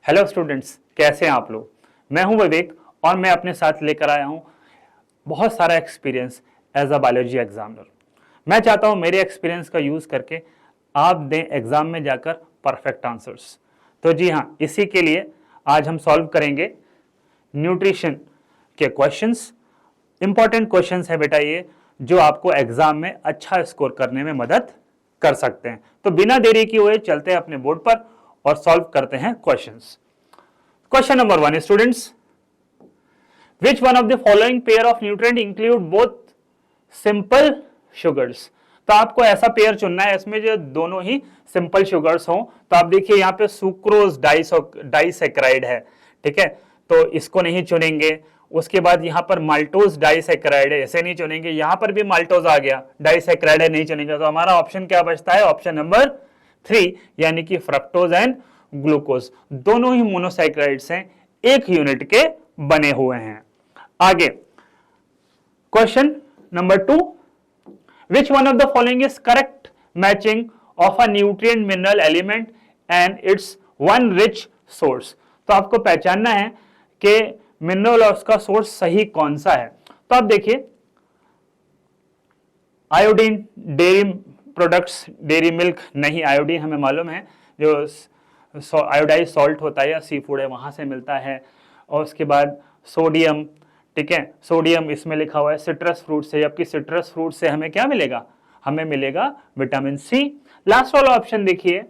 Hello students, कैसे हैं आप लोग। मैं हूं विवेक और मैं अपने साथ लेकर आया हूं बहुत सारा experience as a biology examiner. मैं चाहता हूं मेरे एक्सपीरियंस का यूज करके आप दें एग्जाम में जाकर परफेक्ट आंसर्स। तो जी हाँ, इसी के लिए आज हम सॉल्व करेंगे न्यूट्रिशन के क्वेश्चंस। इंपॉर्टेंट क्वेश्चंस है बेटा ये, जो आपको एग्जाम में अच्छा स्कोर करने में मदद कर सकते हैं। तो बिना देरी किए हुए चलते हैं अपने बोर्ड पर और सॉल्व करते हैं questions. Question number 1 students, which one of the following pair of nutrient include both simple sugars। तो आपको ऐसा पेयर चुनना है इसमें जो दोनों ही सिंपल शुगर्स हों। तो आप देखिए यहाँ पे सुक्रोज डाइसैकेराइड है, ठीक है, तो इसको नहीं चुनेंगे। उसके बाद यहाँ पर माल्टोज डाइसैकेराइड है, ऐसे नहीं चुनेंगे। यहाँ पर भी माल्टोज आ गया, डाइसैकेराइड है, नहीं चुनेंगे। तो हमारा ऑप्शन क्या बचता है, ऑप्शन नंबर 3 यानी कि फ्रक्टोज एंड ग्लूकोज। दोनों ही मोनोसैकेराइड्स हैं, एक यूनिट के बने हुए हैं। आगे question number 2, which one of the following is correct matching of a nutrient mineral element and its one rich source। तो आपको पहचानना है कि मिनरल और उसका सोर्स सही कौन सा है। तो आप देखिए iodine, dairy products, dairy milk नहीं, आयोडीन हमें मालूम है जो आयोडाइज सॉल्ट होता है या सी फूड है वहां से मिलता है। और उसके बाद सोडियम, ठीक है, सोडियम इसमें लिखा हुआ है सिट्रस फ्रूट से, जबकि सिट्रस फ्रूट से हमें क्या मिलेगा, हमें मिलेगा विटामिन सी। लास्ट वाला ऑप्शन देखिए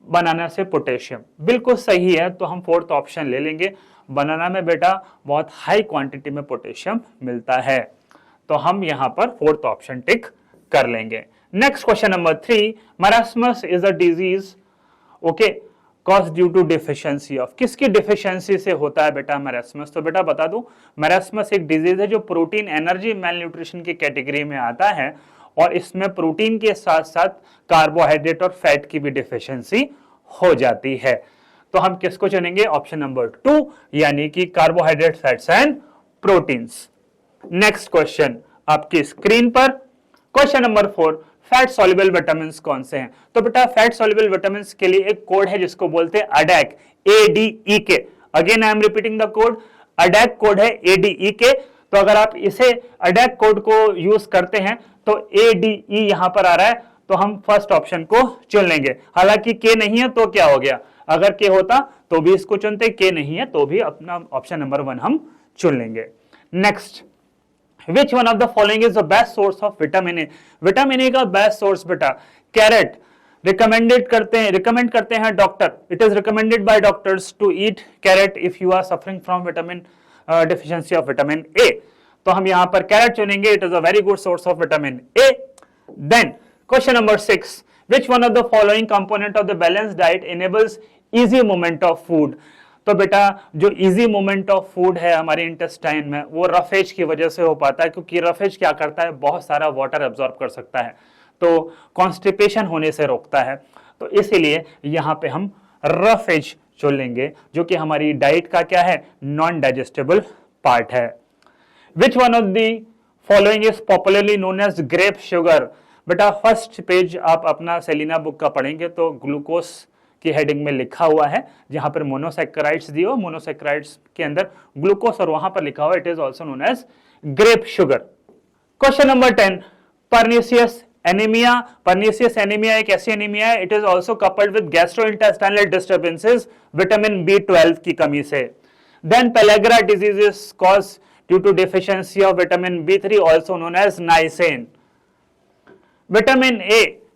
बनाना से पोटेशियम, बिल्कुल सही है। तो हम फोर्थ ऑप्शन ले लेंगे। बनाना में बेटा बहुत हाई क्वांटिटी में पोटेशियम मिलता है, तो हम यहां पर फोर्थ ऑप्शन टिक कर लेंगे। Next question number 3, marasmus is a disease okay caused due to deficiency of. किसकी डिफिशियंसी से होता है बेटा मैरास्मस। तो बेटा बता दूं, मैरास्मस एक डिजीज है जो प्रोटीन एनर्जी मेल न्यूट्रिशन की कैटेगरी में आता है और इसमें प्रोटीन के साथ साथ कार्बोहाइड्रेट और फैट की भी डिफिशियंसी हो जाती है। तो हम किसको चुनेंगे, ऑप्शन नंबर 2 यानी कि carbohydrate, fats and proteins. Next question आपकी स्क्रीन पर, question number 4, fat soluble vitamin कौन से हैं। तो बेटा फैट सॉल्युबल विटामिन के लिए एक कोड है जिसको बोलते हैं ADEK, ADEK। Again I am repeating the code, ADEK code है ADEK। तो अगर आप इसे अडैक कोड को यूज करते हैं तो ADE यहां पर आ रहा है, तो हम फर्स्ट ऑप्शन को चुन लेंगे। हालांकि के नहीं है तो क्या हो गया, अगर के होता तो भी इसको चुनते, के नहीं है तो भी अपना ऑप्शन नंबर 1 हम चुन लेंगे। Next, Which one of the following is the best source of vitamin A। Vitamin A का बेस्ट सोर्स बेटा कैरेट रिकमेंड करते हैं doctor. It is recommended by doctors to eat carrot if you are suffering from vitamin deficiency of vitamin A. तो हम यहां पर carrot चुनेंगे, it is a very good source of vitamin A. Then question number 6, which one of the following component of the balanced diet enables easy movement of food। तो बेटा जो easy movement of food है हमारे intestine में वो roughage की वजह से हो पाता है, क्योंकि रफेज क्या करता है, बहुत सारा वाटर एब्जॉर्ब कर सकता है, तो कॉन्स्टिपेशन होने से रोकता है। तो इसीलिए यहां पे हम रफेज चुन लेंगे, जो कि हमारी डाइट का क्या है, नॉन डाइजेस्टेबल पार्ट है। Which one of the following is popularly known as grape sugar. बेटा फर्स्ट पेज आप अपना सेलिना बुक का पढ़ेंगे तो ग्लूकोज की हेडिंग में लिखा हुआ है, जहां पर मोनोसैकेराइड्स दिए हो, मोनोसैकेराइड्स के अंदर ग्लूकोज और वहां पर लिखा हुआ it is also known as grape sugar. Question number 10, pernicious anaemia. Pernicious anaemia एक ऐसी एनीमिया है, it is also coupled with gastrointestinal disturbances vitamin B12 की कमी से। Then pellagra disease is caused due to deficiency of vitamin B3 also known as niacin.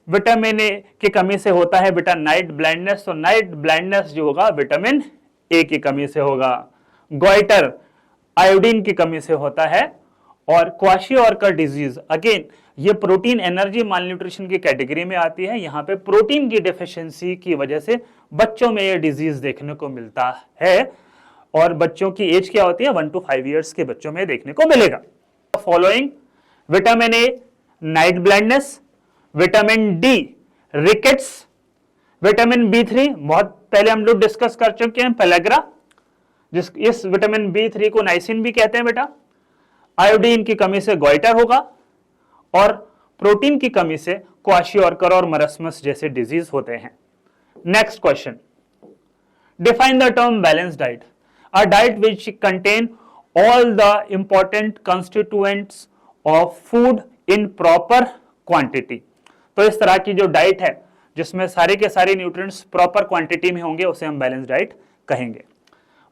Vitamin A की कमी से होता है बेटा नाइट ब्लाइंडनेस। तो नाइट ब्लाइंडनेस जो होगा विटामिन ए की कमी से होगा। गोइटर आयोडीन की कमी से होता है। और क्वाशियोर्कर डिजीज अगेन ये प्रोटीन एनर्जी मालन्यूट्रिशन की कैटेगरी में आती है। यहां पे प्रोटीन की डेफिशिएंसी की वजह से बच्चों में ये डिजीज देखने को मिलता है, और बच्चों की एज क्या होती है, 1 to 5 ईयर्स के बच्चों में देखने को मिलेगा। Following vitamin A night blindness, vitamin D rickets, vitamin B3 बहुत पहले हम लोग डिस्कस कर चुके हैं पेलेग्रा, इस विटामिन B3 को नाइसिन भी कहते हैं बेटा। आयोडीन की कमी से गोइटर होगा, और प्रोटीन की कमी से क्वाशियोर्कर और मरास्मस जैसे डिजीज होते हैं। Next question, Define the term balanced diet. A diet which contain all the important constituents of food in proper quantity. तो इस तरह की जो डाइट है जिसमें सारे के सारे न्यूट्रिएंट्स प्रॉपर क्वांटिटी में होंगे उसे हम बैलेंस डाइट कहेंगे.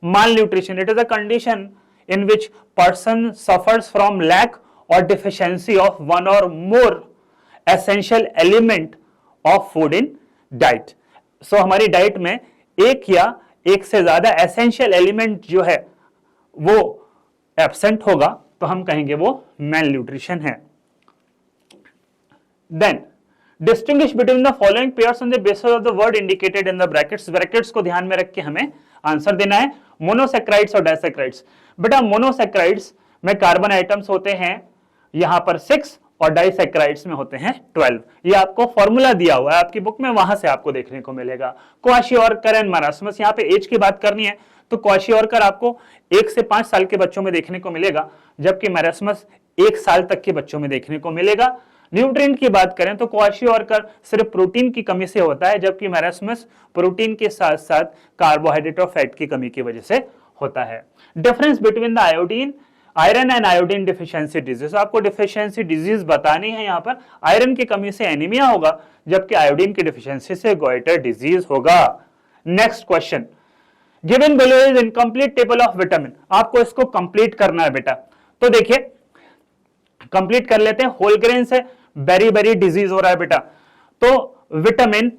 Malnutrition, it is a condition in which person suffers from lack or deficiency of one or more essential element of food in diet. So हमारी डाइट में एक या एक से ज्यादा एसेंशियल एलिमेंट जो है वो एब्सेंट होगा तो हम कहेंगे वो मेल न्यूट्रिशन है. Then distinguish between the following pairs on the basis of the word indicated in the brackets. Brackets को ध्यान में रख के हमें आंसर देना है. मोनोसैकेराइड्स और डाइसैकेराइड्स. बेटा मोनोसैकेराइड्स में कार्बन आइटम्स होते हैं यहां पर 6 और डाइसैकेराइड्स में होते हैं 12. ये आपको फॉर्मूला दिया हुआ है आपकी बुक में, वहां से आपको देखने को मिलेगा. क्वाशियोरकर एंड मरास्मस, यहाँ पे एज की बात करनी है तो क्वाशियोरकर आपको 1 से 5 साल के बच्चों में देखने को मिलेगा, जबकि मरास्मस 1 साल तक के बच्चों में देखने को मिलेगा. न्यूट्रिएंट की बात करें तो क्वाशियोरकर सिर्फ प्रोटीन की कमी से होता है, जबकि मरास्मस प्रोटीन के साथ साथ कार्बोहाइड्रेट और फैट की कमी की वजह से होता है. Difference between the iron and iodine deficiency disease. आपको डिफिशियंसी डिजीज बतानी है. यहाँ पर आयरन की कमी से एनीमिया होगा, जबकि आयोडीन की डिफिशियंसी से गोइटर डिजीज होगा. Next question, given below is incomplete table of vitamin. आपको इसको कंप्लीट करना है बेटा. तो देखिए कंप्लीट कर लेते हैं. होल ग्रेन से बेरी डिजीज हो रहा है बेटा, तो विटामिन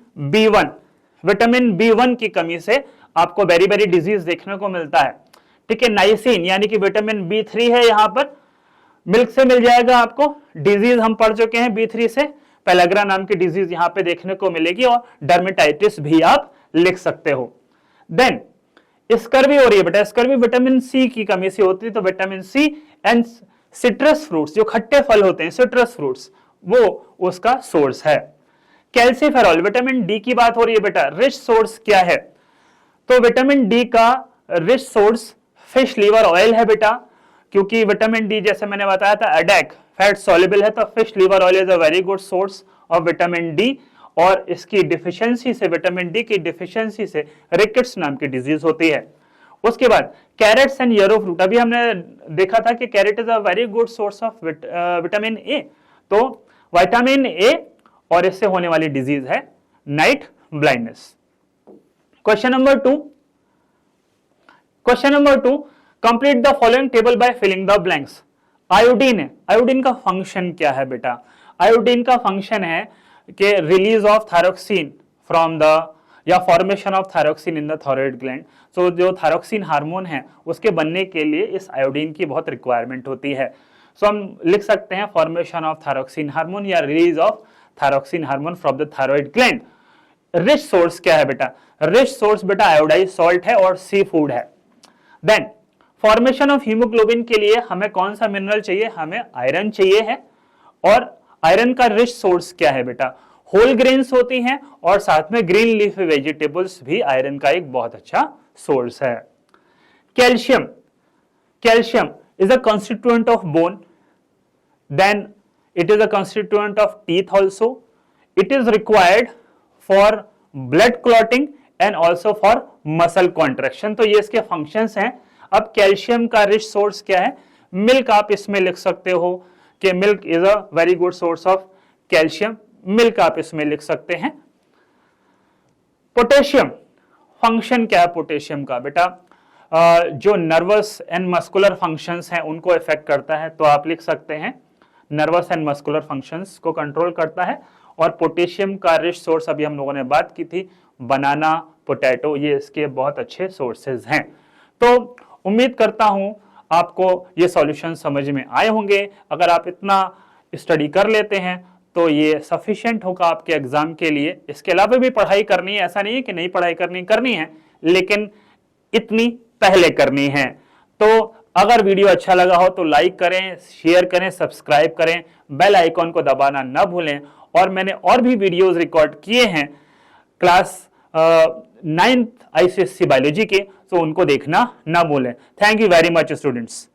बी1 की कमी से आपको बेरी डिजीज देखने को मिलता है. ठीक है. नाइसिन यानी कि विटामिन B3 है, यहां पर मिल्क से मिल जाएगा आपको. डिजीज हम पढ़ चुके हैं B3 से, पेलाग्रा नाम की डिजीज यहां पे देखने को मिलेगी, और डर्मेटाइटिस भी आप लिख सकते हो. देन स्कर्वी हो रही है बेटा. स्कर्वी विटामिन सी की कमी से होती है, तो vitamin C and citrus fruits, जो खट्टे फल होते हैं सिट्रस फ्रूट्स, वो उसका सोर्स है. कैल्सीफेरॉल, विटामिन डी की बात हो रही है बेटा. रिच सोर्स क्या है? तो विटामिन डी का rich source fish liver oil है बेटा, क्योंकि विटामिन डी जैसे मैंने बताया था एडेक फैट सॉल्युबल है, तो fish liver oil is a very good source of vitamin D. और इसकी डिफिशियंसी से, विटामिन डी की डिफिशियंसी से रिकेट्स नाम की डिजीज होती है. उसके बाद कैरेट्स एंड येलो फ्रूट. अभी हमने देखा था कि carrot is a very good source of vitamin A. तो विटामिन ए और इससे होने वाली डिजीज है night blindness. Question number 2, complete the following table by filling the blanks. Iodine है. आयोडीन का फंक्शन क्या है बेटा? आयोडीन का फंक्शन है कि release of thyroxine from the, या formation of thyroxine in the thyroid gland. So जो थायरोक्सिन हार्मोन है उसके बनने के लिए इस आयोडीन की बहुत रिक्वायरमेंट होती है. सो हम लिख सकते हैं फॉर्मेशन ऑफ थायरोक्सिन हार्मोन या release of thyroxine hormone from the thyroid gland. Rich source क्या है बेटा? रिच सोर्स बेटा आयोडाइज सॉल्ट है और सी फूड है. देन फॉर्मेशन ऑफ हीमोग्लोबिन के लिए हमें कौन सा मिनरल चाहिए? हमें आयरन चाहिए है. और आयरन का रिच सोर्स क्या है बेटा? होल ग्रेन्स होती हैं, और साथ में ग्रीन लीफी वेजिटेबल्स भी आयरन का एक बहुत अच्छा सोर्स है. Calcium is a constituent of bone. Then it is a constituent of teeth also. It is required for blood clotting and also for muscle contraction. तो ये इसके फंक्शंस हैं. अब कैल्शियम का रिच सोर्स क्या है? मिल्क. आप इसमें लिख सकते हो कि milk is a very good source of calcium. Milk आप इसमें लिख सकते हैं. पोटेशियम, फंक्शन क्या है पोटेशियम का बेटा? जो नर्वस एंड मस्कुलर फंक्शंस हैं उनको इफेक्ट करता है, तो आप लिख सकते हैं नर्वस एंड मस्कुलर फंक्शंस को कंट्रोल करता है. और पोटेशियम का रिच सोर्स अभी हम लोगों ने बात की थी, बनाना, पोटैटो, ये इसके बहुत अच्छे सोर्सेज हैं. तो उम्मीद करता हूं आपको ये सॉल्यूशन समझ में आए होंगे. अगर आप इतना स्टडी कर लेते हैं तो ये सफिशिएंट होगा आपके एग्जाम के लिए. इसके अलावा भी पढ़ाई करनी है, ऐसा नहीं है कि नहीं पढ़ाई करनी है, लेकिन इतनी पहले करनी है. तो अगर वीडियो अच्छा लगा हो तो लाइक करें, शेयर करें, सब्सक्राइब करें, बेल आइकॉन को दबाना ना भूलें. और मैंने और भी वीडियोस रिकॉर्ड किए हैं क्लास 9th ICSE बायोलॉजी के, तो उनको देखना ना भूलें. Thank you very much students.